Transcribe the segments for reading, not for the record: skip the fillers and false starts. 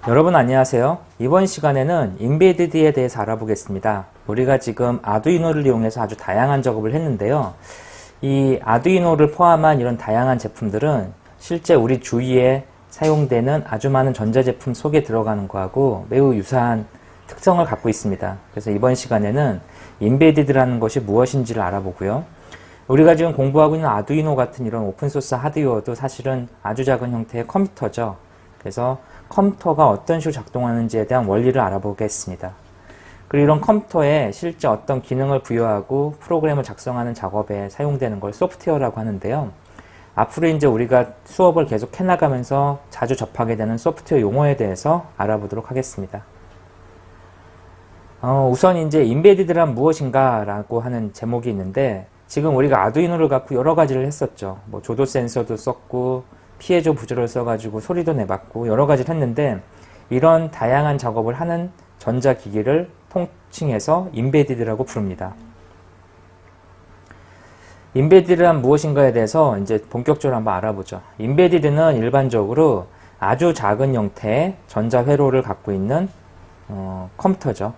여러분 안녕하세요. 이번 시간에는 인베디드에 대해서 알아보겠습니다. 우리가 지금 아두이노를 이용해서 아주 다양한 작업을 했는데요. 이 아두이노를 포함한 이런 다양한 제품들은 실제 우리 주위에 사용되는 아주 많은 전자제품 속에 들어가는 거하고 매우 유사한 특성을 갖고 있습니다. 그래서 이번 시간에는 인베디드라는 것이 무엇인지를 알아보고요. 우리가 지금 공부하고 있는 아두이노 같은 이런 오픈소스 하드웨어도 사실은 아주 작은 형태의 컴퓨터죠. 그래서 컴퓨터가 어떤 식으로 작동하는지에 대한 원리를 알아보겠습니다. 그리고 이런 컴퓨터에 실제 어떤 기능을 부여하고 프로그램을 작성하는 작업에 사용되는 걸 소프트웨어라고 하는데요. 앞으로 이제 우리가 수업을 계속 해나가면서 자주 접하게 되는 소프트웨어 용어에 대해서 알아보도록 하겠습니다. 우선 이제 인베디드란 무엇인가 라고 하는 제목이 있는데, 지금 우리가 아두이노를 갖고 여러 가지를 했었죠. 뭐 조도 센서도 썼고 피에조 부조를 써가지고 소리도 내봤고 여러 가지를 했는데, 이런 다양한 작업을 하는 전자기기를 통칭해서 인베디드라고 부릅니다. 인베디드란 무엇인가에 대해서 이제 본격적으로 한번 알아보죠. 인베디드는 일반적으로 아주 작은 형태의 전자회로를 갖고 있는 컴퓨터죠.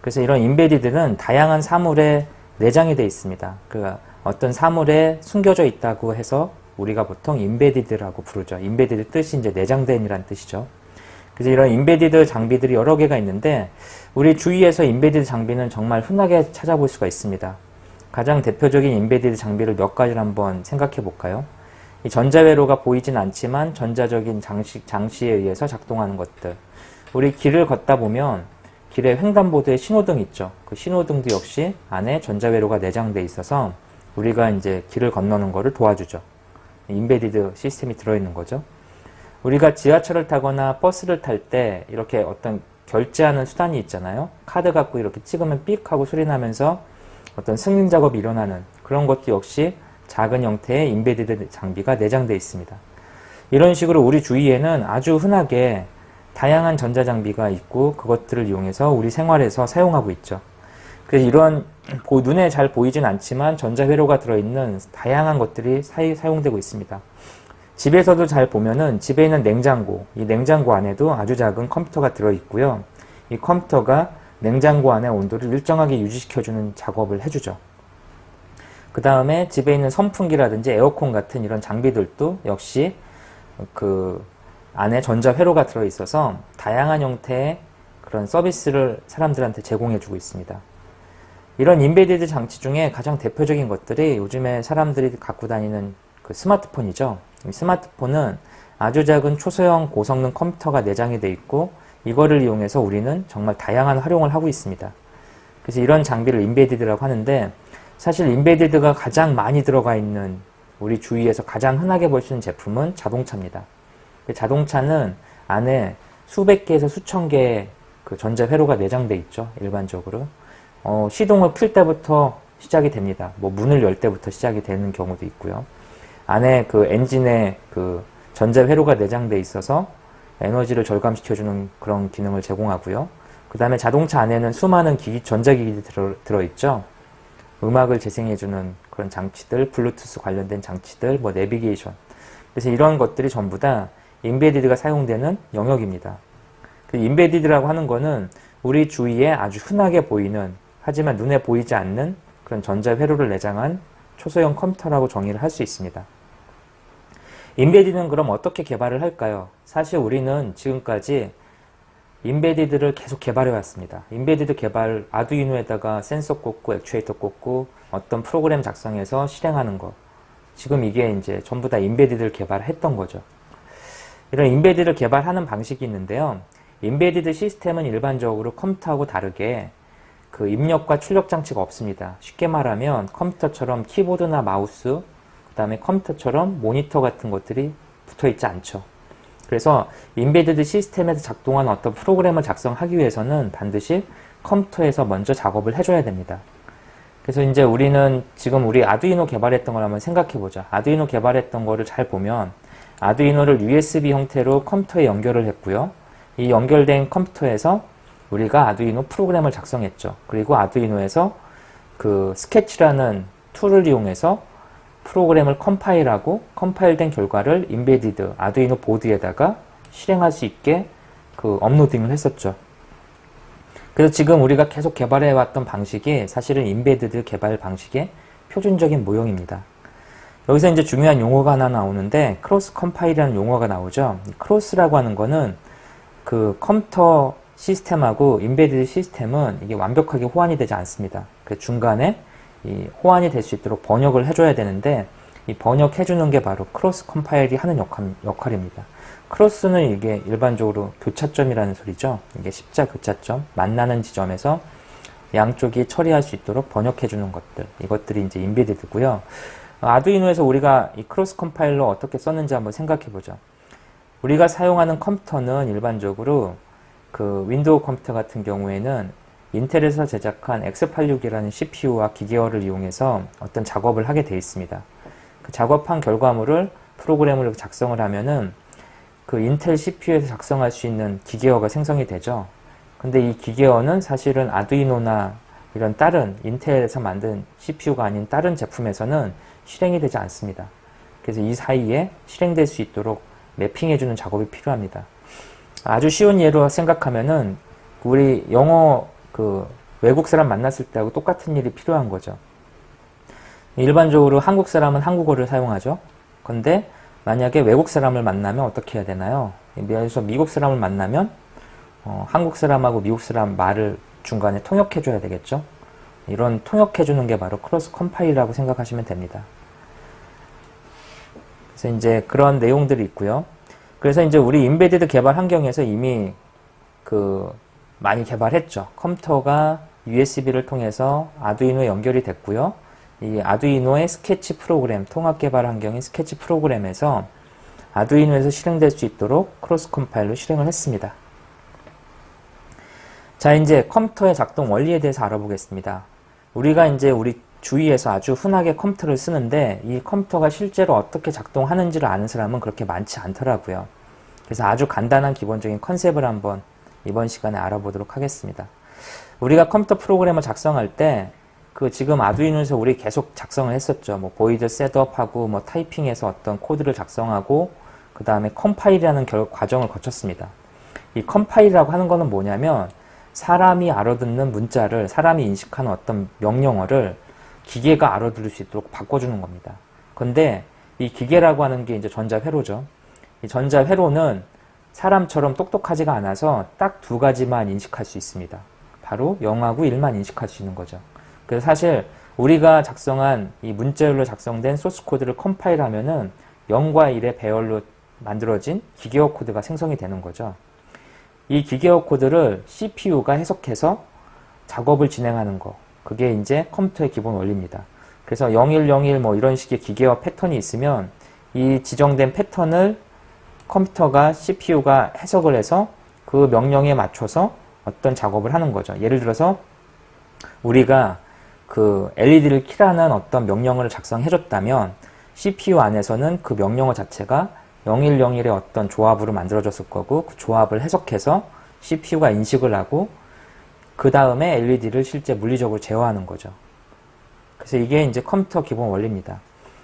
그래서 이런 인베디드는 다양한 사물에 내장이 되어 있습니다. 그 어떤 사물에 숨겨져 있다고 해서 우리가 보통 인베디드라고 부르죠. 인베디드 뜻이 이제 내장된이라는 뜻이죠. 그래서 이런 인베디드 장비들이 여러 개가 있는데, 우리 주위에서 인베디드 장비는 정말 흔하게 찾아볼 수가 있습니다. 가장 대표적인 인베디드 장비를 몇 가지를 한번 생각해 볼까요? 이 전자회로가 보이진 않지만 전자적인 장치에 의해서 작동하는 것들. 우리 길을 걷다 보면 길에 횡단보도에 신호등 있죠. 그 신호등도 역시 안에 전자회로가 내장되어 있어서 우리가 이제 길을 건너는 것을 도와주죠. 인베디드 시스템이 들어있는 거죠. 우리가 지하철을 타거나 버스를 탈 때 이렇게 어떤 결제하는 수단이 있잖아요. 카드 갖고 이렇게 찍으면 삑 하고 소리 나면서 어떤 승인 작업이 일어나는 그런 것도 역시 작은 형태의 인베디드 장비가 내장되어 있습니다. 이런 식으로 우리 주위에는 아주 흔하게 다양한 전자장비가 있고 그것들을 이용해서 우리 생활에서 사용하고 있죠. 그래서 이런 눈에 잘 보이진 않지만 전자회로가 들어있는 다양한 것들이 사용되고 있습니다. 집에서도 잘 보면은 집에 있는 냉장고, 이 냉장고 안에도 아주 작은 컴퓨터가 들어있고요. 이 컴퓨터가 냉장고 안의 온도를 일정하게 유지시켜주는 작업을 해주죠. 그 다음에 집에 있는 선풍기라든지 에어컨 같은 이런 장비들도 역시 그 안에 전자회로가 들어있어서 다양한 형태의 그런 서비스를 사람들한테 제공해주고 있습니다. 이런 인베디드 장치 중에 가장 대표적인 것들이 요즘에 사람들이 갖고 다니는 그 스마트폰이죠. 이 스마트폰은 아주 작은 초소형 고성능 컴퓨터가 내장이 되어 있고, 이거를 이용해서 우리는 정말 다양한 활용을 하고 있습니다. 그래서 이런 장비를 인베디드라고 하는데, 사실 인베디드가 가장 많이 들어가 있는 우리 주위에서 가장 흔하게 볼 수 있는 제품은 자동차입니다. 자동차는 안에 수백 개에서 수천 개의 그 전자회로가 내장되어 있죠. 일반적으로. 시동을 풀 때부터 시작이 됩니다. 뭐 문을 열 때부터 시작이 되는 경우도 있고요. 안에 그 엔진에 그 전자회로가 내장되어 있어서 에너지를 절감시켜주는 그런 기능을 제공하고요. 그 다음에 자동차 안에는 수많은 전자기기들이 들어있죠. 음악을 재생해주는 그런 장치들, 블루투스 관련된 장치들, 뭐 내비게이션. 그래서 이런 것들이 전부 다 인베디드가 사용되는 영역입니다. 그 인베디드라고 하는 거는 우리 주위에 아주 흔하게 보이는, 하지만 눈에 보이지 않는 그런 전자회로를 내장한 초소형 컴퓨터라고 정의를 할 수 있습니다. 인베디드는 그럼 어떻게 개발을 할까요? 사실 우리는 지금까지 인베디드를 계속 개발해 왔습니다. 인베디드 개발, 아두이노에다가 센서 꽂고 액추에이터 꽂고 어떤 프로그램 작성해서 실행하는 거. 지금 이게 이제 전부 다 인베디드를 개발했던 거죠. 이런 인베디드를 개발하는 방식이 있는데요. 인베디드 시스템은 일반적으로 컴퓨터하고 다르게 그 입력과 출력 장치가 없습니다. 쉽게 말하면 컴퓨터처럼 키보드나 마우스, 그 다음에 컴퓨터처럼 모니터 같은 것들이 붙어 있지 않죠. 그래서 인베디드 시스템에서 작동하는 어떤 프로그램을 작성하기 위해서는 반드시 컴퓨터에서 먼저 작업을 해줘야 됩니다. 그래서 이제 우리는 지금 우리 아두이노 개발했던 걸 한번 생각해 보자. 아두이노 개발했던 거를 잘 보면 아두이노를 USB 형태로 컴퓨터에 연결을 했고요. 이 연결된 컴퓨터에서 우리가 아두이노 프로그램을 작성했죠. 그리고 아두이노에서 그 스케치라는 툴을 이용해서 프로그램을 컴파일하고 컴파일된 결과를 인베디드 아두이노 보드에다가 실행할 수 있게 그 업로딩을 했었죠. 그래서 지금 우리가 계속 개발해왔던 방식이 사실은 인베디드 개발 방식의 표준적인 모형입니다. 여기서 이제 중요한 용어가 하나 나오는데 크로스 컴파일이라는 용어가 나오죠. 크로스라고 하는 거는 그 컴퓨터 시스템하고 인베디드 시스템은 이게 완벽하게 호환이 되지 않습니다. 그 중간에 이 호환이 될 수 있도록 번역을 해줘야 되는데 이 번역해주는 게 바로 크로스 컴파일이 하는 역할입니다. 크로스는 이게 일반적으로 교차점이라는 소리죠. 이게 십자 교차점, 만나는 지점에서 양쪽이 처리할 수 있도록 번역해주는 것들, 이것들이 이제 인베디드고요. 아두이노에서 우리가 이 크로스 컴파일러 어떻게 썼는지 한번 생각해보죠. 우리가 사용하는 컴퓨터는 일반적으로 그 윈도우 컴퓨터 같은 경우에는 인텔에서 제작한 X86이라는 CPU와 기계어를 이용해서 어떤 작업을 하게 되어 있습니다. 그 작업한 결과물을 프로그램을 작성을 하면은 그 인텔 CPU에서 작성할 수 있는 기계어가 생성이 되죠. 근데 이 기계어는 사실은 아두이노나 이런 다른 인텔에서 만든 CPU가 아닌 다른 제품에서는 실행이 되지 않습니다. 그래서 이 사이에 실행될 수 있도록 매핑해주는 작업이 필요합니다. 아주 쉬운 예로 생각하면은 우리 영어 그 외국 사람 만났을 때하고 똑같은 일이 필요한 거죠. 일반적으로 한국 사람은 한국어를 사용하죠. 근데 만약에 외국 사람을 만나면 어떻게 해야 되나요? 예를 들어서 미국 사람을 만나면 한국 사람하고 미국 사람 말을 중간에 통역해줘야 되겠죠. 이런 통역해주는 게 바로 크로스 컴파일이라고 생각하시면 됩니다. 그래서 이제 그런 내용들이 있고요. 그래서 이제 우리 인베디드 개발 환경에서 이미 그 많이 개발했죠. 컴퓨터가 USB를 통해서 아두이노에 연결이 됐고요. 이 아두이노의 스케치 프로그램, 통합 개발 환경인 스케치 프로그램에서 아두이노에서 실행될 수 있도록 크로스 컴파일로 실행을 했습니다. 자, 이제 컴퓨터의 작동 원리에 대해서 알아보겠습니다. 우리가 이제 우리 주위에서 아주 흔하게 컴퓨터를 쓰는데 이 컴퓨터가 실제로 어떻게 작동하는지를 아는 사람은 그렇게 많지 않더라고요. 그래서 아주 간단한 기본적인 컨셉을 한번 이번 시간에 알아보도록 하겠습니다. 우리가 컴퓨터 프로그램을 작성할 때 그 지금 아두이노에서 우리 계속 작성을 했었죠. 뭐 보이드 셋업하고 뭐 타이핑해서 어떤 코드를 작성하고 그 다음에 컴파일이라는 과정을 거쳤습니다. 이 컴파일이라고 하는 거는 뭐냐면 사람이 알아듣는 문자를 사람이 인식하는 어떤 명령어를 기계가 알아들을 수 있도록 바꿔주는 겁니다. 근데 이 기계라고 하는 게 이제 전자회로죠. 이 전자회로는 사람처럼 똑똑하지가 않아서 딱 두 가지만 인식할 수 있습니다. 바로 0하고 1만 인식할 수 있는 거죠. 그래서 사실 우리가 작성한 이 문자열로 작성된 소스 코드를 컴파일하면은 0과 1의 배열로 만들어진 기계어 코드가 생성이 되는 거죠. 이 기계어 코드를 CPU가 해석해서 작업을 진행하는 거. 그게 이제 컴퓨터의 기본 원리입니다. 그래서 0101 뭐 이런 식의 기계어 패턴이 있으면 이 지정된 패턴을 컴퓨터가 CPU가 해석을 해서 그 명령에 맞춰서 어떤 작업을 하는 거죠. 예를 들어서 우리가 그 LED를 켜라는 어떤 명령어를 작성해줬다면 CPU 안에서는 그 명령어 자체가 0101의 어떤 조합으로 만들어졌을 거고 그 조합을 해석해서 CPU가 인식을 하고 그 다음에 LED를 실제 물리적으로 제어하는 거죠. 그래서 이게 이제 컴퓨터 기본 원리입니다.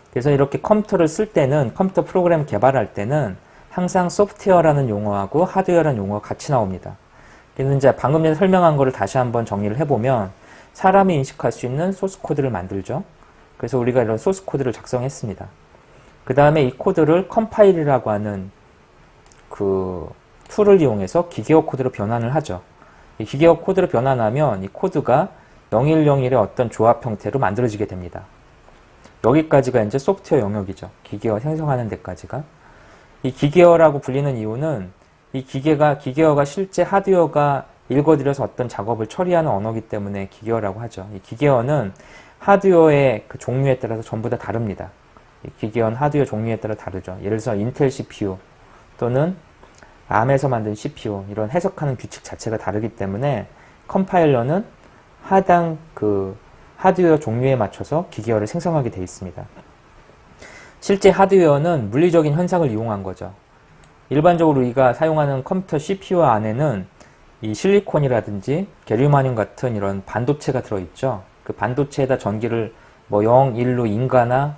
그래서 이렇게 컴퓨터를 쓸 때는 컴퓨터 프로그램 개발할 때는 항상 소프트웨어라는 용어하고 하드웨어라는 용어가 같이 나옵니다. 그래서 이제 방금 전에 설명한 거를 다시 한번 정리를 해보면 사람이 인식할 수 있는 소스 코드를 만들죠. 그래서 우리가 이런 소스 코드를 작성했습니다. 그 다음에 이 코드를 컴파일이라고 하는 그 툴을 이용해서 기계어 코드로 변환을 하죠. 이 기계어 코드로 변환하면 이 코드가 0101의 어떤 조합 형태로 만들어지게 됩니다. 여기까지가 이제 소프트웨어 영역이죠. 기계어 생성하는 데까지가. 이 기계어라고 불리는 이유는 이 기계어가 실제 하드웨어가 읽어들여서 어떤 작업을 처리하는 언어이기 때문에 기계어라고 하죠. 이 기계어는 하드웨어의 그 종류에 따라서 전부 다 다릅니다. 이 기계어는 하드웨어 종류에 따라 다르죠. 예를 들어서 인텔 CPU 또는 람에서 만든 CPU 이런 해석하는 규칙 자체가 다르기 때문에 컴파일러는 하당 그 하드웨어 종류에 맞춰서 기계어를 생성하게 되어 있습니다. 실제 하드웨어는 물리적인 현상을 이용한 거죠. 일반적으로 우리가 사용하는 컴퓨터 CPU 안에는 이 실리콘이라든지 게르마늄 같은 이런 반도체가 들어있죠. 그 반도체에다 전기를 뭐 0, 1로 인가나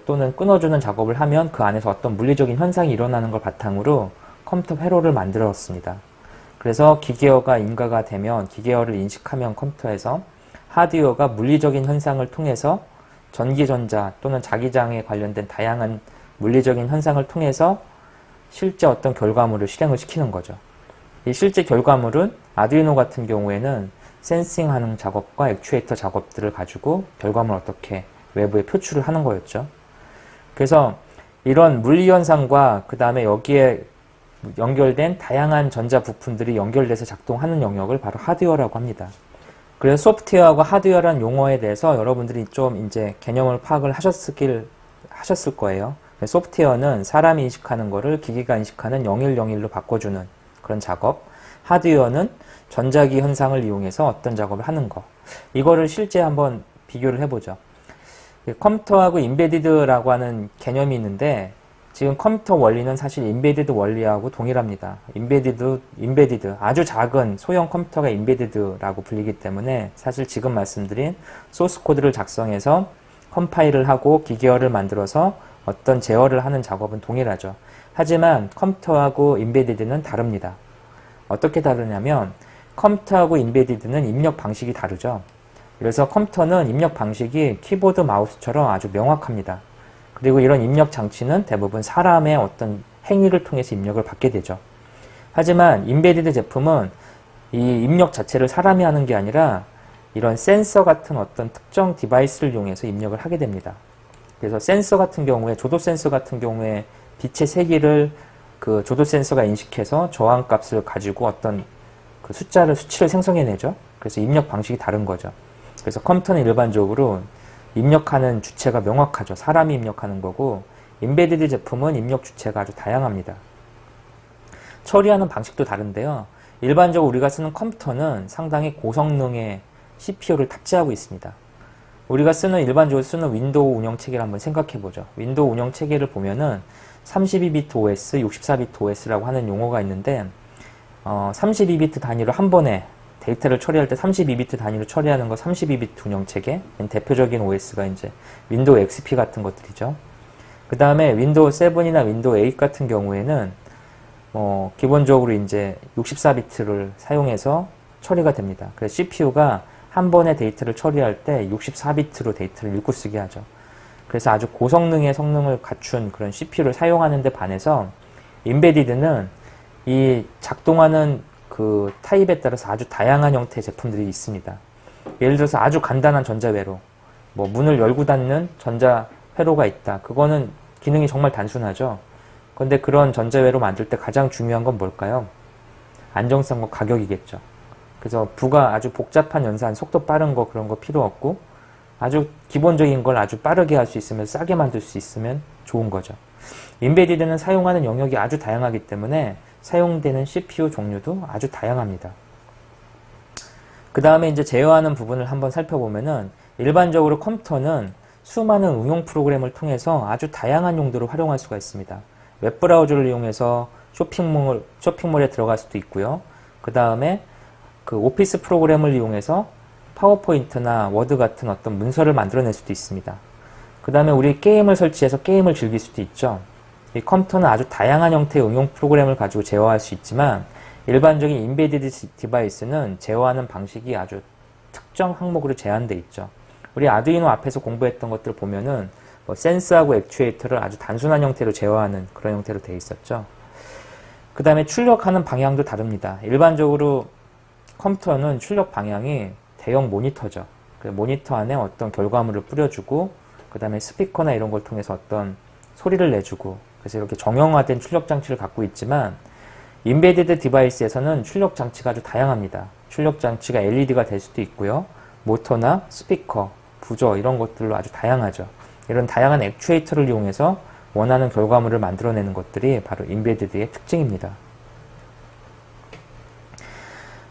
또는 끊어주는 작업을 하면 그 안에서 어떤 물리적인 현상이 일어나는 걸 바탕으로 컴퓨터 회로를 만들었습니다. 그래서 기계어가 인가가 되면, 기계어를 인식하면 컴퓨터에서 하드웨어가 물리적인 현상을 통해서 전기전자 또는 자기장에 관련된 다양한 물리적인 현상을 통해서 실제 어떤 결과물을 실행을 시키는 거죠. 이 실제 결과물은 아두이노 같은 경우에는 센싱하는 작업과 액추에이터 작업들을 가지고 결과물을 어떻게 외부에 표출을 하는 거였죠. 그래서 이런 물리현상과 그 다음에 여기에 연결된 다양한 전자 부품들이 연결돼서 작동하는 영역을 바로 하드웨어라고 합니다. 그래서 소프트웨어하고 하드웨어라는 용어에 대해서 여러분들이 좀 이제 개념을 파악을 하셨을 거예요. 소프트웨어는 사람이 인식하는 거를 기계가 인식하는 0101로 바꿔주는 그런 작업, 하드웨어는 전자기 현상을 이용해서 어떤 작업을 하는 거, 이거를 실제 한번 비교를 해보죠. 컴퓨터하고 인베디드라고 하는 개념이 있는데 지금 컴퓨터 원리는 사실 인베디드 원리하고 동일합니다. 인베디드, 아주 작은 소형 컴퓨터가 인베디드라고 불리기 때문에 사실 지금 말씀드린 소스 코드를 작성해서 컴파일을 하고 기계어를 만들어서 어떤 제어를 하는 작업은 동일하죠. 하지만 컴퓨터하고 인베디드는 다릅니다. 어떻게 다르냐면 컴퓨터하고 인베디드는 입력 방식이 다르죠. 그래서 컴퓨터는 입력 방식이 키보드 마우스처럼 아주 명확합니다. 그리고 이런 입력 장치는 대부분 사람의 어떤 행위를 통해서 입력을 받게 되죠. 하지만 인베디드 제품은 이 입력 자체를 사람이 하는 게 아니라 이런 센서 같은 어떤 특정 디바이스를 이용해서 입력을 하게 됩니다. 그래서 센서 같은 경우에, 조도 센서 같은 경우에 빛의 세기를 그 조도 센서가 인식해서 저항값을 가지고 어떤 그 수치를 생성해내죠. 그래서 입력 방식이 다른 거죠. 그래서 컴퓨터는 일반적으로 입력하는 주체가 명확하죠. 사람이 입력하는 거고, 인베디드 제품은 입력 주체가 아주 다양합니다. 처리하는 방식도 다른데요. 일반적으로 우리가 쓰는 컴퓨터는 상당히 고성능의 CPU를 탑재하고 있습니다. 우리가 일반적으로 쓰는 윈도우 운영체계를 한번 생각해 보죠. 윈도우 운영체계를 보면은 32비트 OS, 64비트 OS라고 하는 용어가 있는데, 32비트 단위로 한 번에 데이터를 처리할 때 32비트 단위로 처리하는 거 32비트 운영체계. 대표적인 OS가 이제 윈도우 XP 같은 것들이죠. 그 다음에 윈도우 7이나 윈도우 8 같은 경우에는 기본적으로 이제 64비트를 사용해서 처리가 됩니다. 그래서 CPU가 한 번에 데이터를 처리할 때 64비트로 데이터를 읽고 쓰게 하죠. 그래서 아주 고성능의 성능을 갖춘 그런 CPU를 사용하는 데 반해서 인베디드는 이 작동하는 그 타입에 따라서 아주 다양한 형태의 제품들이 있습니다. 예를 들어서 아주 간단한 전자회로, 문을 열고 닫는 전자회로가 있다. 그거는 기능이 정말 단순하죠. 그런데 그런 전자회로 만들 때 가장 중요한 건 뭘까요? 안정성과 가격이겠죠. 그래서 부가 아주 복잡한 연산, 속도 빠른 거 그런 거 필요 없고 아주 기본적인 걸 아주 빠르게 할 수 있으면, 싸게 만들 수 있으면 좋은 거죠. 인베디드는 사용하는 영역이 아주 다양하기 때문에 사용되는 CPU 종류도 아주 다양합니다. 그 다음에 이제 제어하는 부분을 한번 살펴보면은 일반적으로 컴퓨터는 수많은 응용 프로그램을 통해서 아주 다양한 용도로 활용할 수가 있습니다. 웹브라우저를 이용해서 쇼핑몰에 들어갈 수도 있고요. 그 다음에 그 오피스 프로그램을 이용해서 파워포인트나 워드 같은 어떤 문서를 만들어낼 수도 있습니다. 그 다음에 우리 게임을 설치해서 게임을 즐길 수도 있죠. 이 컴퓨터는 아주 다양한 형태의 응용 프로그램을 가지고 제어할 수 있지만 일반적인 인베디드 디바이스는 제어하는 방식이 아주 특정 항목으로 제한되어 있죠. 우리 아두이노 앞에서 공부했던 것들 보면은 센스하고 액추에이터를 아주 단순한 형태로 제어하는 그런 형태로 되어 있었죠. 그 다음에 출력하는 방향도 다릅니다. 일반적으로 컴퓨터는 출력 방향이 대형 모니터죠. 그 모니터 안에 어떤 결과물을 뿌려주고 그 다음에 스피커나 이런 걸 통해서 어떤 소리를 내주고, 그래서 이렇게 정형화된 출력 장치를 갖고 있지만 인베디드 디바이스에서는 출력 장치가 아주 다양합니다. 출력 장치가 LED가 될 수도 있고요. 모터나 스피커, 부저 이런 것들로 아주 다양하죠. 이런 다양한 액추에이터를 이용해서 원하는 결과물을 만들어내는 것들이 바로 인베디드의 특징입니다.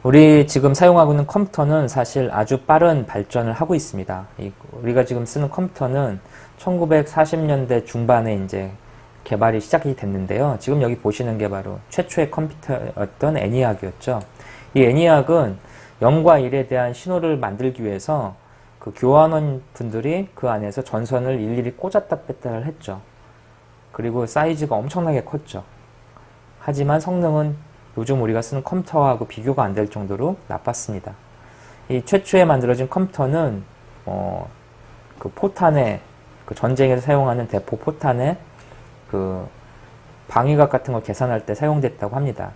우리 지금 사용하고 있는 컴퓨터는 사실 아주 빠른 발전을 하고 있습니다. 우리가 지금 쓰는 컴퓨터는 1940년대 중반에 이제 개발이 시작이 됐는데요. 지금 여기 보시는 게 바로 최초의 컴퓨터였던 애니악이었죠. 이 애니악은 0과 1에 대한 신호를 만들기 위해서 그 교환원 분들이 그 안에서 전선을 일일이 꽂았다 뺐다를 했죠. 그리고 사이즈가 엄청나게 컸죠. 하지만 성능은 요즘 우리가 쓰는 컴퓨터하고 비교가 안 될 정도로 나빴습니다. 이 최초에 만들어진 컴퓨터는 그 포탄에 그 전쟁에서 사용하는 대포 포탄에 그 방위각 같은 걸 계산할 때 사용됐다고 합니다.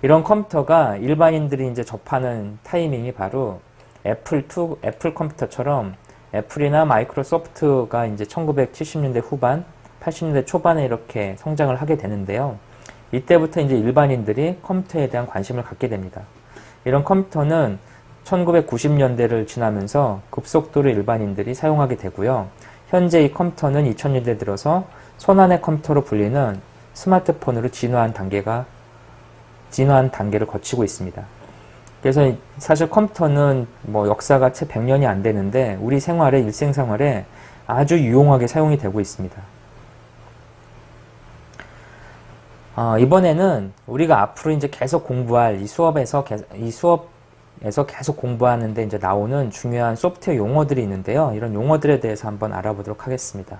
이런 컴퓨터가 일반인들이 이제 접하는 타이밍이 바로 애플 컴퓨터처럼 애플이나 마이크로소프트가 이제 1970년대 후반, 80년대 초반에 이렇게 성장을 하게 되는데요. 이때부터 이제 일반인들이 컴퓨터에 대한 관심을 갖게 됩니다. 이런 컴퓨터는 1990년대를 지나면서 급속도로 일반인들이 사용하게 되고요. 현재 이 컴퓨터는 2000년대 들어서 손안의 컴퓨터로 불리는 스마트폰으로 진화한 단계를 거치고 있습니다. 그래서 사실 컴퓨터는 뭐 역사가 채 100년이 안 되는데 우리 생활에, 일생생활에 아주 유용하게 사용이 되고 있습니다. 이번에는 우리가 앞으로 이제 계속 공부할 이 수업에서 계속 공부하는데 이제 나오는 중요한 소프트웨어 용어들이 있는데요. 이런 용어들에 대해서 한번 알아보도록 하겠습니다.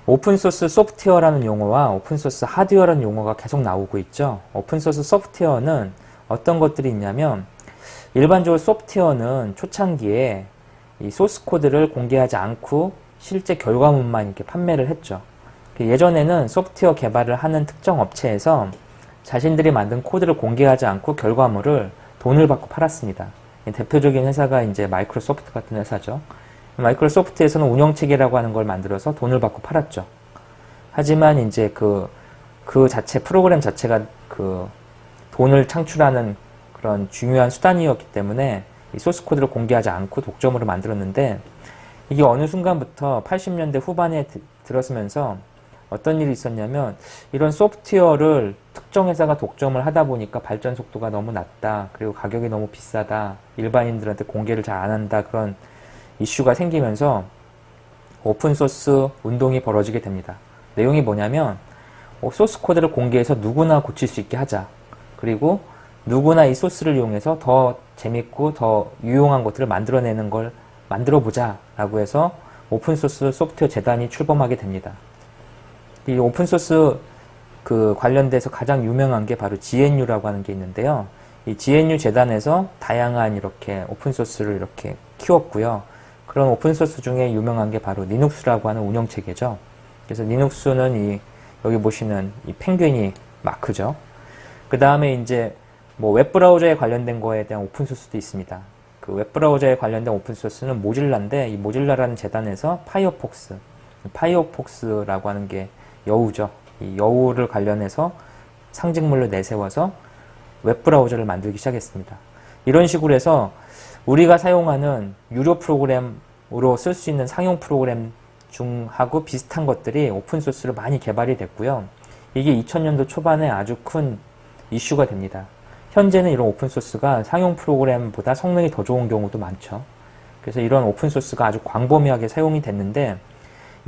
오픈소스 소프트웨어라는 용어와 오픈소스 하드웨어라는 용어가 계속 나오고 있죠. 오픈소스 소프트웨어는 어떤 것들이 있냐면, 일반적으로 소프트웨어는 초창기에 이 소스 코드를 공개하지 않고 실제 결과물만 이렇게 판매를 했죠. 예전에는 소프트웨어 개발을 하는 특정 업체에서 자신들이 만든 코드를 공개하지 않고 결과물을 돈을 받고 팔았습니다. 대표적인 회사가 이제 마이크로소프트 같은 회사죠. 마이크로소프트에서는 운영체계라고 하는 걸 만들어서 돈을 받고 팔았죠. 하지만 이제 프로그램 자체가 그 돈을 창출하는 그런 중요한 수단이었기 때문에 이 소스 코드를 공개하지 않고 독점으로 만들었는데, 이게 어느 순간부터 80년대 후반에 들어서면서 어떤 일이 있었냐면, 이런 소프트웨어를 특정 회사가 독점을 하다 보니까 발전 속도가 너무 낮다, 그리고 가격이 너무 비싸다, 일반인들한테 공개를 잘 안 한다, 그런 이슈가 생기면서 오픈소스 운동이 벌어지게 됩니다. 내용이 뭐냐면, 소스 코드를 공개해서 누구나 고칠 수 있게 하자. 그리고 누구나 이 소스를 이용해서 더 재밌고 더 유용한 것들을 만들어내는 걸 만들어보자 라고 해서 오픈소스 소프트웨어 재단이 출범하게 됩니다. 이 오픈소스 관련돼서 가장 유명한 게 바로 GNU라고 하는 게 있는데요. 이 GNU 재단에서 다양한 이렇게 오픈소스를 이렇게 키웠고요. 그런 오픈소스 중에 유명한 게 바로 리눅스라고 하는 운영체계죠. 그래서 리눅스는 여기 보시는 이 펭귄이 마크죠. 그 다음에 이제 뭐 웹브라우저에 관련된 거에 대한 오픈소스도 있습니다. 그 웹브라우저에 관련된 오픈소스는 모질라인데, 이 모질라라는 재단에서 파이어폭스라고 하는 게 여우죠. 이 여우를 관련해서 상징물로 내세워서 웹브라우저를 만들기 시작했습니다. 이런 식으로 해서 우리가 사용하는 유료 프로그램으로 쓸 수 있는 상용 프로그램 중하고 비슷한 것들이 오픈소스로 많이 개발이 됐고요. 이게 2000년도 초반에 아주 큰 이슈가 됩니다. 현재는 이런 오픈소스가 상용 프로그램보다 성능이 더 좋은 경우도 많죠. 그래서 이런 오픈소스가 아주 광범위하게 사용이 됐는데,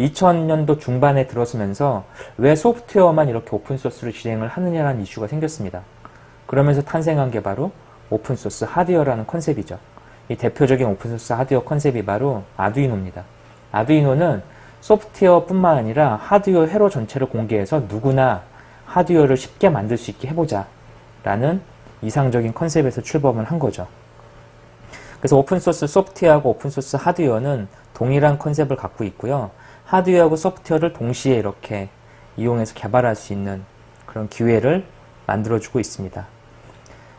2000년도 중반에 들어서면서 왜 소프트웨어만 이렇게 오픈소스를 진행을 하느냐라는 이슈가 생겼습니다. 그러면서 탄생한 게 바로 오픈소스 하드웨어라는 컨셉이죠. 이 대표적인 오픈소스 하드웨어 컨셉이 바로 아두이노입니다. 아두이노는 소프트웨어뿐만 아니라 하드웨어 회로 전체를 공개해서 누구나 하드웨어를 쉽게 만들 수 있게 해보자 라는 이상적인 컨셉에서 출범을 한 거죠. 그래서 오픈소스 소프트웨어하고 오픈소스 하드웨어는 동일한 컨셉을 갖고 있고요. 하드웨어하고 소프트웨어를 동시에 이렇게 이용해서 개발할 수 있는 그런 기회를 만들어주고 있습니다.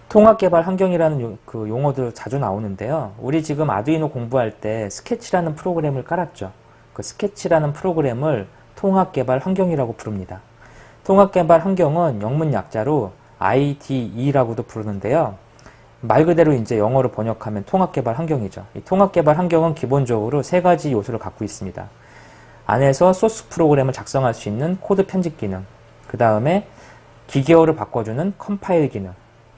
통합개발 환경이라는 그 용어도 자주 나오는데요. 우리 지금 아두이노 공부할 때 스케치라는 프로그램을 깔았죠. 그 스케치라는 프로그램을 통합개발 환경이라고 부릅니다. 통합개발 환경은 영문 약자로 IDE라고도 부르는데요. 말 그대로 이제 영어로 번역하면 통합개발 환경이죠. 이 통합개발 환경은 기본적으로 세 가지 요소를 갖고 있습니다. 안에서 소스 프로그램을 작성할 수 있는 코드 편집 기능, 그 다음에 기계어를 바꿔주는 컴파일 기능,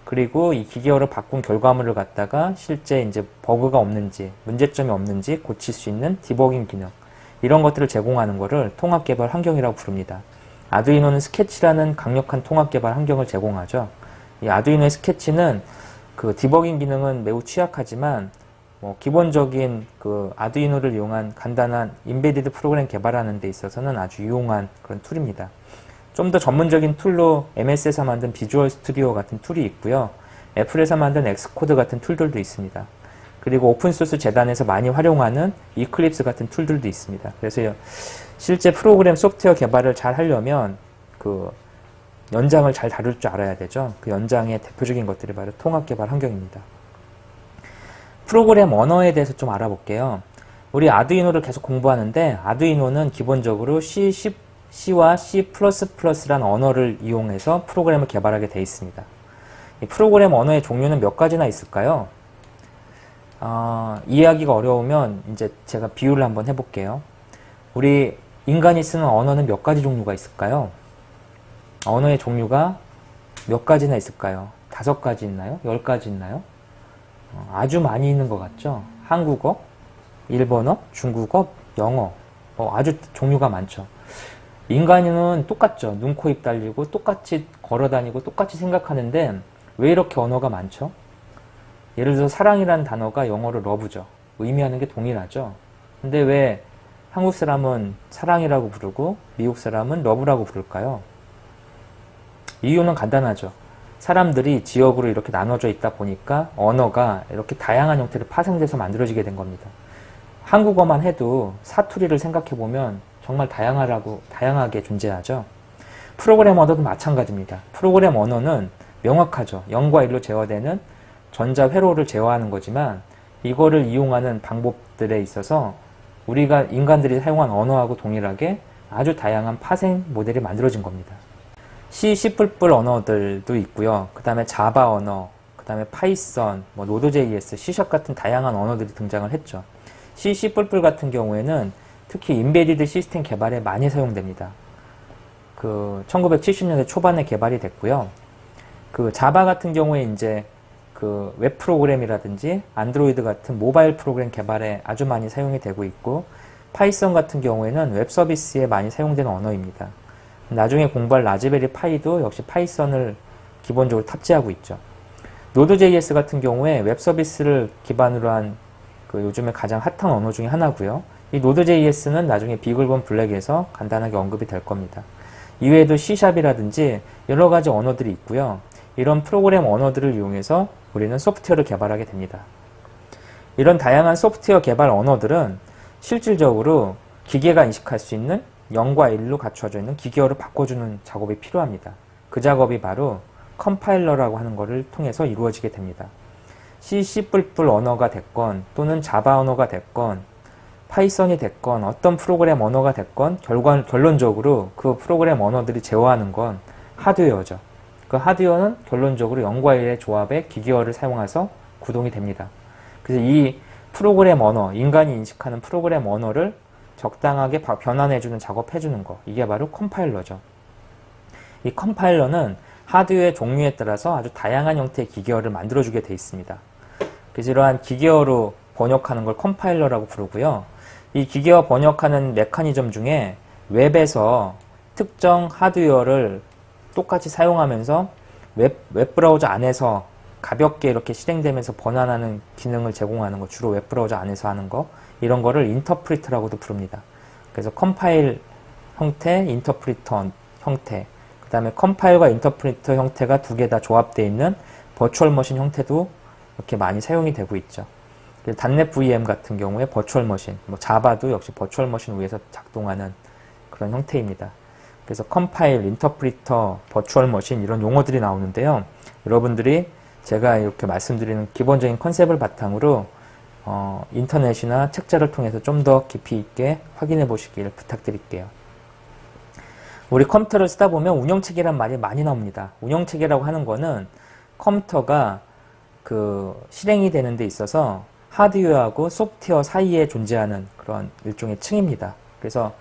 그리고 이 기계어를 바꾼 결과물을 갖다가 실제 이제 버그가 없는지, 문제점이 없는지 고칠 수 있는 디버깅 기능, 이런 것들을 제공하는 것을 통합개발 환경이라고 부릅니다. 아두이노는 스케치라는 강력한 통합개발 환경을 제공하죠. 이 아두이노의 스케치는 그 디버깅 기능은 매우 취약하지만 기본적인 그 아두이노를 이용한 간단한 임베디드 프로그램 개발하는 데 있어서는 아주 유용한 그런 툴입니다. 좀 더 전문적인 툴로 MS에서 만든 비주얼 스튜디오 같은 툴이 있고요. 애플에서 만든 엑스코드 같은 툴들도 있습니다. 그리고 오픈소스 재단에서 많이 활용하는 이클립스 같은 툴들도 있습니다. 그래서 실제 프로그램 소프트웨어 개발을 잘 하려면 그 연장을 잘 다룰 줄 알아야 되죠. 그 연장의 대표적인 것들이 바로 통합 개발 환경입니다. 프로그램 언어에 대해서 좀 알아볼게요. 우리 아두이노를 계속 공부하는데 아두이노는 기본적으로 C와 C++란 언어를 이용해서 프로그램을 개발하게 되어 있습니다. 이 프로그램 언어의 종류는 몇 가지나 있을까요? 이해하기가 어려우면 이제 제가 비유를 한번 해볼게요. 우리 인간이 쓰는 언어는 몇 가지 종류가 있을까요? 언어의 종류가 몇 가지나 있을까요? 5가지 있나요? 10가지 있나요? 아주 많이 있는 것 같죠? 한국어, 일본어, 중국어, 영어. 아주 종류가 많죠. 인간은 똑같죠. 눈, 코, 입 달리고 똑같이 걸어다니고 똑같이 생각하는데 왜 이렇게 언어가 많죠? 예를 들어서 사랑이라는 단어가 영어로 러브죠. 의미하는 게 동일하죠. 근데 왜 한국 사람은 사랑이라고 부르고 미국 사람은 러브라고 부를까요? 이유는 간단하죠. 사람들이 지역으로 이렇게 나눠져 있다 보니까 언어가 이렇게 다양한 형태로 파생돼서 만들어지게 된 겁니다. 한국어만 해도 사투리를 생각해보면 정말 다양하게 존재하죠. 프로그램 언어도 마찬가지입니다. 프로그램 언어는 명확하죠. 0과 1로 제어되는 전자 회로를 제어하는 거지만 이거를 이용하는 방법들에 있어서 우리가 인간들이 사용한 언어하고 동일하게 아주 다양한 파생 모델이 만들어진 겁니다. C, C++ 언어들도 있고요. 그 다음에 자바 언어, 그 다음에 파이썬, 노드.js, C# 같은 다양한 언어들이 등장을 했죠. C, C++ 같은 경우에는 특히 인베디드 시스템 개발에 많이 사용됩니다. 1970년대 초반에 개발이 됐고요. 자바 같은 경우에 이제 웹 프로그램이라든지 안드로이드 같은 모바일 프로그램 개발에 아주 많이 사용이 되고 있고, 파이썬 같은 경우에는 웹 서비스에 많이 사용되는 언어입니다. 나중에 공부할 라즈베리 파이도 역시 파이썬을 기본적으로 탑재하고 있죠. 노드.js 같은 경우에 웹 서비스를 기반으로 한 요즘에 가장 핫한 언어 중에 하나고요. 이 노드.js는 나중에 비글본 블랙에서 간단하게 언급이 될 겁니다. 이외에도 C샵이라든지 여러 가지 언어들이 있고요. 이런 프로그램 언어들을 이용해서 우리는 소프트웨어를 개발하게 됩니다. 이런 다양한 소프트웨어 개발 언어들은 실질적으로 기계가 인식할 수 있는 0과 1로 갖춰져 있는 기계어를 바꿔주는 작업이 필요합니다. 그 작업이 바로 컴파일러라고 하는 것을 통해서 이루어지게 됩니다. C, C++ 언어가 됐건 또는 자바 언어가 됐건 파이썬이 됐건 어떤 프로그램 언어가 됐건 결론적으로 그 프로그램 언어들이 제어하는 건 하드웨어죠. 그 하드웨어는 결론적으로 0과 1의 조합의 기계어를 사용해서 구동이 됩니다. 그래서 이 프로그램 언어, 인간이 인식하는 프로그램 언어를 적당하게 변환해주는 작업해주는 거, 이게 바로 컴파일러죠. 이 컴파일러는 하드웨어의 종류에 따라서 아주 다양한 형태의 기계어를 만들어주게 되어 있습니다. 그래서 이러한 기계어로 번역하는 걸 컴파일러라고 부르고요. 이 기계어 번역하는 메커니즘 중에 웹에서 특정 하드웨어를 똑같이 사용하면서 웹브라우저 안에서 가볍게 이렇게 실행되면서 번안하는 기능을 제공하는 거, 주로 웹브라우저 안에서 하는 거, 이런 거를 인터프리터라고도 부릅니다. 그래서 컴파일 형태, 인터프리터 형태, 그 다음에 컴파일과 인터프리터 형태가 두 개 다 조합되어 있는 버추얼 머신 형태도 이렇게 많이 사용이 되고 있죠. 단넷 VM 같은 경우에 버추얼 머신, 자바도 역시 버추얼 머신 위에서 작동하는 그런 형태입니다. 그래서 컴파일, 인터프리터, 버추얼 머신 이런 용어들이 나오는데요. 여러분들이 제가 이렇게 말씀드리는 기본적인 컨셉을 바탕으로 인터넷이나 책자를 통해서 좀 더 깊이 있게 확인해 보시길 부탁드릴게요. 우리 컴퓨터를 쓰다 보면 운영체계란 말이 많이 나옵니다. 운영체계라고 하는 거는 컴퓨터가 실행이 되는 데 있어서 하드웨어하고 소프트웨어 사이에 존재하는 그런 일종의 층입니다. 그래서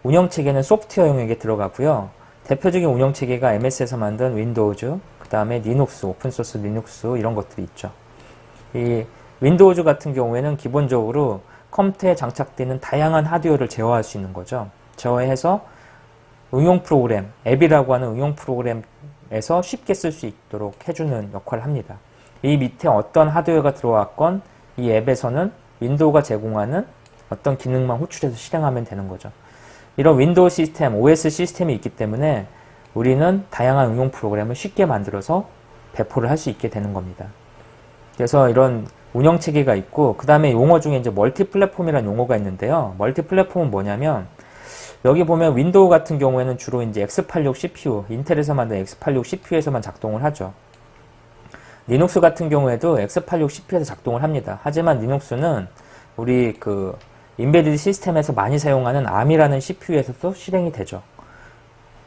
운영체계는 소프트웨어 영역에 들어가고요. 대표적인 운영체계가 MS에서 만든 윈도우즈, 그 다음에 리눅스, 오픈소스 리눅스 이런 것들이 있죠. 이 윈도우즈 같은 경우에는 기본적으로 컴퓨터에 장착되는 다양한 하드웨어를 제어할 수 있는 거죠. 제어해서 응용 프로그램, 앱이라고 하는 응용 프로그램에서 쉽게 쓸 수 있도록 해주는 역할을 합니다. 이 밑에 어떤 하드웨어가 들어왔건 이 앱에서는 윈도우가 제공하는 어떤 기능만 호출해서 실행하면 되는 거죠. 이런 윈도우 시스템, OS 시스템이 있기 때문에 우리는 다양한 응용 프로그램을 쉽게 만들어서 배포를 할 수 있게 되는 겁니다. 그래서 이런 운영체계가 있고, 그 다음에 용어 중에 이제 멀티 플랫폼이라는 용어가 있는데요. 멀티 플랫폼은 뭐냐면, 여기 보면 윈도우 같은 경우에는 주로 이제 x86 CPU, 인텔에서 만든 x86 CPU에서만 작동을 하죠. 리눅스 같은 경우에도 x86 CPU에서 작동을 합니다. 하지만 리눅스는 우리 그 인베디드 시스템에서 많이 사용하는 ARM이라는 CPU에서도 실행이 되죠.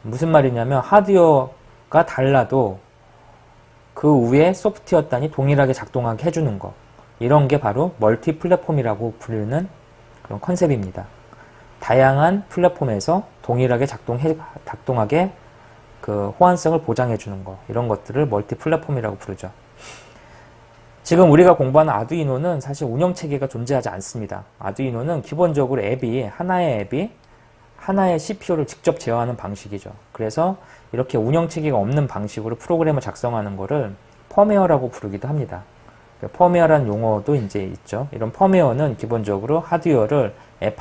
무슨 말이냐면 하드웨어가 달라도 그 위에 소프트웨어 단이 동일하게 작동하게 해주는 거. 이런 게 바로 멀티 플랫폼이라고 부르는 그런 컨셉입니다. 다양한 플랫폼에서 동일하게 작동하게 그 호환성을 보장해주는 거. 이런 것들을 멀티 플랫폼이라고 부르죠. 지금 우리가 공부하는 아두이노는 사실 운영체계가 존재하지 않습니다. 아두이노는 기본적으로 하나의 앱이 하나의 CPU를 직접 제어하는 방식이죠. 그래서 이렇게 운영체계가 없는 방식으로 프로그램을 작성하는 거를 펌웨어라고 부르기도 합니다. 펌웨어라는 용어도 이제 있죠. 이런 펌웨어는 기본적으로 하드웨어를 앱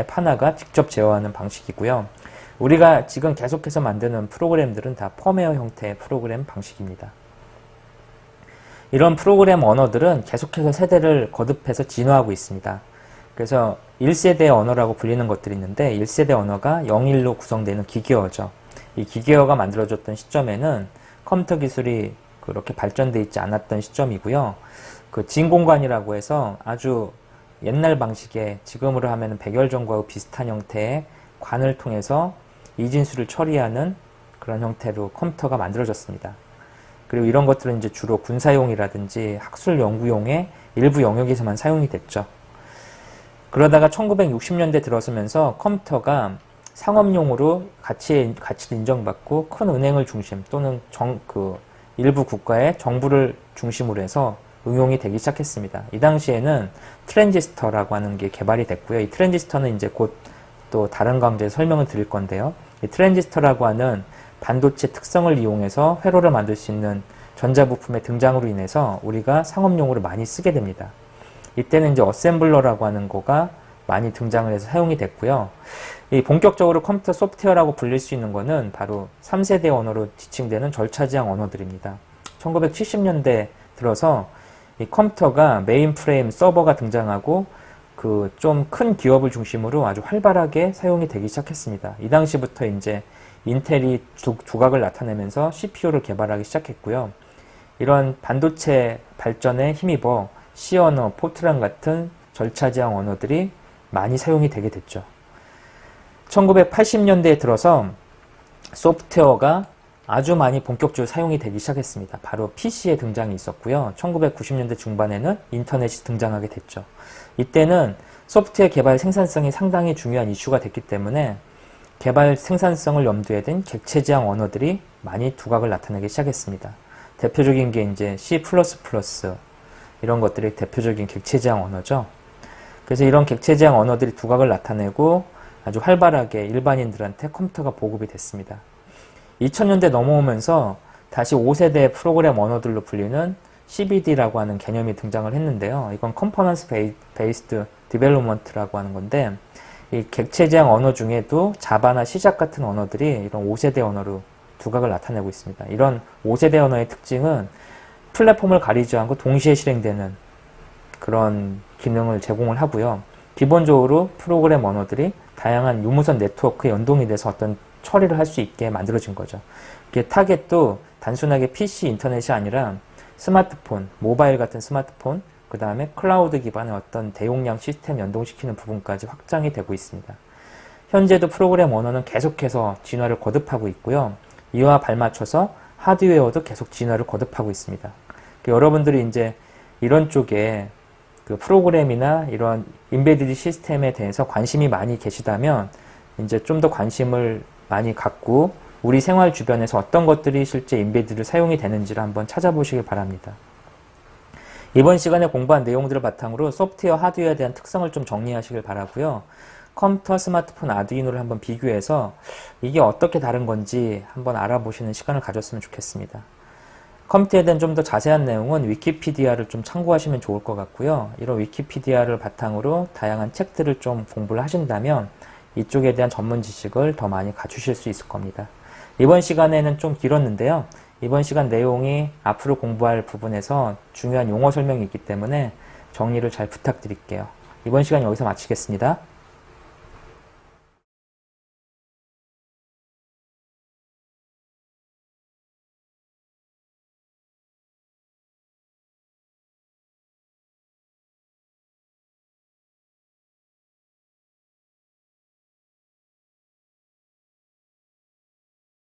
하나가 직접 제어하는 방식이고요. 우리가 지금 계속해서 만드는 프로그램들은 다 펌웨어 형태의 프로그램 방식입니다. 이런 프로그램 언어들은 계속해서 세대를 거듭해서 진화하고 있습니다. 그래서 1세대 언어라고 불리는 것들이 있는데 1세대 언어가 01로 구성되는 기계어죠. 이 기계어가 만들어졌던 시점에는 컴퓨터 기술이 그렇게 발전되어 있지 않았던 시점이고요. 그 진공관이라고 해서 아주 옛날 방식의 지금으로 하면 백열전구하고 비슷한 형태의 관을 통해서 이진수를 처리하는 그런 형태로 컴퓨터가 만들어졌습니다. 그리고 이런 것들은 이제 주로 군사용이라든지 학술 연구용의 일부 영역에서만 사용이 됐죠. 그러다가 1960년대 들어서면서 컴퓨터가 상업용으로 가치를 인정받고 큰 은행을 중심 또는 일부 국가의 정부를 중심으로 해서 응용이 되기 시작했습니다. 이 당시에는 트랜지스터라고 하는 게 개발이 됐고요. 이 트랜지스터는 이제 곧 또 다른 강좌에서 설명을 드릴 건데요. 이 트랜지스터라고 하는 반도체 특성을 이용해서 회로를 만들 수 있는 전자부품의 등장으로 인해서 우리가 상업용으로 많이 쓰게 됩니다. 이때는 이제 어셈블러라고 하는 거가 많이 등장을 해서 사용이 됐고요. 이 본격적으로 컴퓨터 소프트웨어라고 불릴 수 있는 거는 바로 3세대 언어로 지칭되는 절차지향 언어들입니다. 1970년대 들어서 이 컴퓨터가 메인프레임 서버가 등장하고 그 좀 큰 기업을 중심으로 아주 활발하게 사용이 되기 시작했습니다. 이 당시부터 이제 인텔이 두각을 나타내면서 CPU를 개발하기 시작했고요. 이런 반도체 발전에 힘입어 C 언어, 포트란 같은 절차지향 언어들이 많이 사용이 되게 됐죠. 1980년대에 들어서 소프트웨어가 아주 많이 본격적으로 사용이 되기 시작했습니다. 바로 PC의 등장이 있었고요. 1990년대 중반에는 인터넷이 등장하게 됐죠. 이때는 소프트웨어 개발 생산성이 상당히 중요한 이슈가 됐기 때문에 개발 생산성을 염두에 둔 객체지향 언어들이 많이 두각을 나타내기 시작했습니다. 대표적인 게 이제 C++ 이런 것들이 대표적인 객체지향 언어죠. 그래서 이런 객체지향 언어들이 두각을 나타내고 아주 활발하게 일반인들한테 컴퓨터가 보급이 됐습니다. 2000년대 넘어오면서 다시 5세대 프로그램 언어들로 불리는 CBD라고 하는 개념이 등장을 했는데요. 이건 Components Based Development라고 하는 건데 이 객체지향 언어 중에도 자바나 C# 같은 언어들이 이런 5세대 언어로 두각을 나타내고 있습니다. 이런 5세대 언어의 특징은 플랫폼을 가리지 않고 동시에 실행되는 그런 기능을 제공을 하고요. 기본적으로 프로그램 언어들이 다양한 유무선 네트워크에 연동이 돼서 어떤 처리를 할 수 있게 만들어진 거죠. 이게 타겟도 단순하게 PC, 인터넷이 아니라 스마트폰, 모바일 같은 스마트폰, 그 다음에 클라우드 기반의 어떤 대용량 시스템 연동시키는 부분까지 확장이 되고 있습니다. 현재도 프로그램 언어는 계속해서 진화를 거듭하고 있고요. 이와 발맞춰서 하드웨어도 계속 진화를 거듭하고 있습니다. 여러분들이 이제 이런 쪽에 그 프로그램이나 이런 인베디드 시스템에 대해서 관심이 많이 계시다면 이제 좀 더 관심을 많이 갖고 우리 생활 주변에서 어떤 것들이 실제 인베디드를 사용이 되는지를 한번 찾아보시길 바랍니다. 이번 시간에 공부한 내용들을 바탕으로 소프트웨어, 하드웨어에 대한 특성을 좀 정리하시길 바라고요. 컴퓨터, 스마트폰, 아두이노를 한번 비교해서 이게 어떻게 다른 건지 한번 알아보시는 시간을 가졌으면 좋겠습니다. 컴퓨터에 대한 좀 더 자세한 내용은 위키피디아를 좀 참고하시면 좋을 것 같고요. 이런 위키피디아를 바탕으로 다양한 책들을 좀 공부를 하신다면 이쪽에 대한 전문 지식을 더 많이 갖추실 수 있을 겁니다. 이번 시간에는 좀 길었는데요. 이번 시간 내용이 앞으로 공부할 부분에서 중요한 용어 설명이 있기 때문에 정리를 잘 부탁드릴게요. 이번 시간 여기서 마치겠습니다.